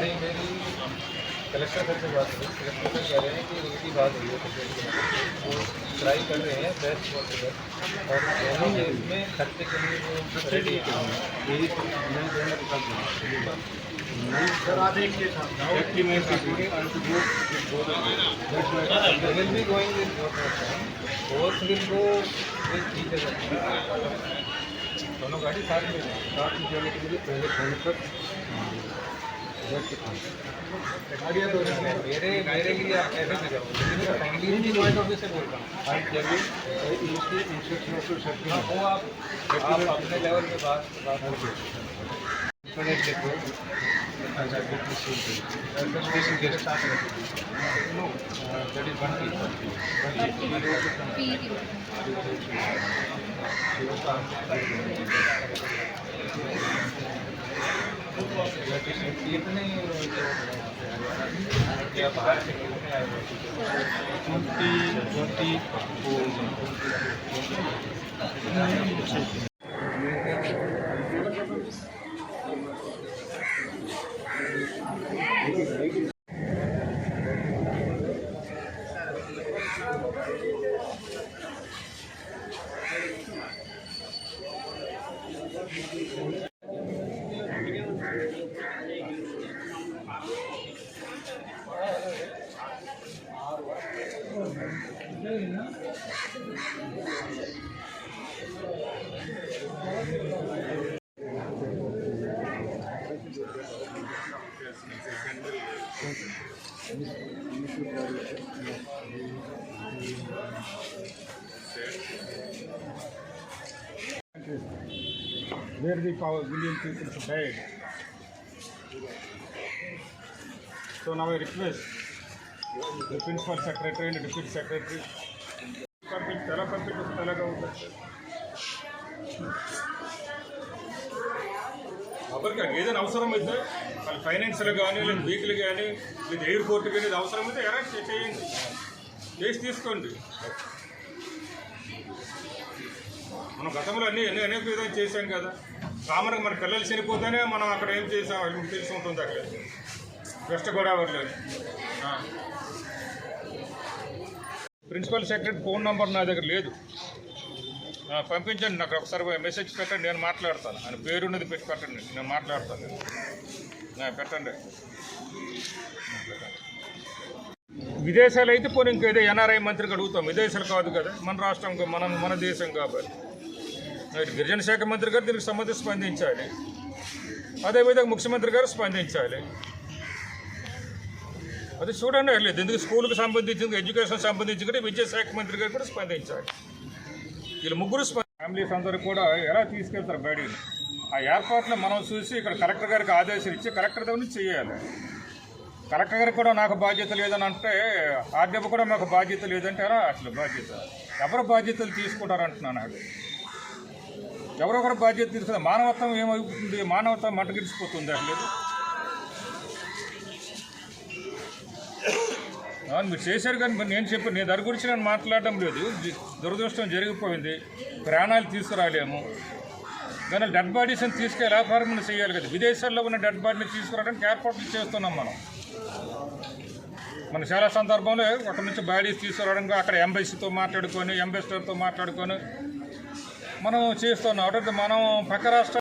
नहीं मेरी collector sir से बात हुई। कलेक्टर सर कह रहे हैं कि उनकी बात हुई है वो ट्राई कर रहे हैं बेस्ट पॉसिबल और दोनों केस में खर्चे के लिए वो रेडी है। सर आज एक case will be going in fourth will go with teacher. दोनों गाड़ी साथ में जाने के लिए पहले फोन पर मेरे के लिए आप ऐसे भी जाओ, लेकिन फैमिली पॉइंट ऑफ व्यू से बोल रहा हूँ। वो आप अपने लेवल पे बात कितने क्या बाहर से कितने आए हुए? 20 where the million people died. So now I request the principal secretary and deputy secretary ఎవరికి ఏదైనా అవసరం అయితే వాళ్ళ ఫైనాన్షియల్ కానీ లేదా వీక్లు కానీ లేదా ఎయిర్పోర్ట్ కానీ అవసరం అయితే అరెస్ట్ చేయండి, చేసి తీసుకోండి. మనం గతంలో అనేక విధాలు చేశాం కదా. కామన్గా మన పిల్లలు చనిపోతేనే మనం అక్కడ ఏం చేసాం తెలిసి ఉంటుంది. అక్కడ వెస్ట్ గోదావరిలో ప్రిన్సిపల్ సెక్రటరీ ఫోన్ నెంబర్ నా దగ్గర లేదు, పంపించండి నాకు ఒకసారి మెసేజ్ పెట్టండి, నేను మాట్లాడతాను. ఆయన పేరున్నది పెట్టి పెట్టండి, నేను మాట్లాడతాను. పెట్టండి. విదేశాలు అయితే పోనీ ఇంకేదో ఎన్ఆర్ఐ మంత్రికి అడుగుతాం, విదేశాలు కాదు కదా, మన రాష్ట్రం మన దేశం కాబట్టి. గిరిజన శాఖ మంత్రి గారు దీనికి సంబంధించి స్పందించాలి, అదేవిధంగా ముఖ్యమంత్రి గారు స్పందించాలి. అది చూడండి. లేదు ఎందుకు స్కూల్కి సంబంధించింది, ఎడ్యుకేషన్ సంబంధించి కూడా విద్యాశాఖ మంత్రి గారు కూడా స్పందించాలి. వీళ్ళు ముగ్గురు ఫ్యామిలీస్ అందరూ కూడా ఎలా తీసుకెళ్తారు బయటికి, ఆ ఏర్పాట్లు మనం చూసి ఇక్కడ కలెక్టర్ గారికి ఆదేశాలు ఇచ్చి కలెక్టర్ దగ్గర నుంచి చేయాలి. కలెక్టర్ గారికి కూడా నాకు బాధ్యత లేదని అంటే, ఆర్డీఓ కూడా మాకు బాధ్యత లేదంటే అసలు బాధ్యత ఎవరు బాధ్యతలు తీసుకుంటారంటున్నాను. ఎవరొకరు బాధ్యత తీసుకుంటారు. మానవత్వం ఏమవుతుంది, మానవత్వం మంటగిడిచిపోతుంది. అసలు మీరు చేశారు కానీ నేను చెప్పాను, నేను దాని గురించి నేను మాట్లాడడం లేదు. దురదృష్టం జరిగిపోయింది, ప్రాణాలు తీసుకురాలేము. కానీ డెడ్ బాడీస్ని తీసుకెళ్ళి వ్యాపారం చేయాలి కదా. విదేశాల్లో ఉన్న డెడ్ బాడీని తీసుకురావడానికి ఏర్పాట్లు చేస్తున్నాం మనం చాలా సందర్భంలో అక్కడి నుంచి బాడీస్ తీసుకురావడానికి అక్కడ ఎంబసీతో మాట్లాడుకొని, అంబాసిడర్తో మాట్లాడుకొని మనం చేస్తున్నాం. అంటే మనం పక్క రాష్ట్ర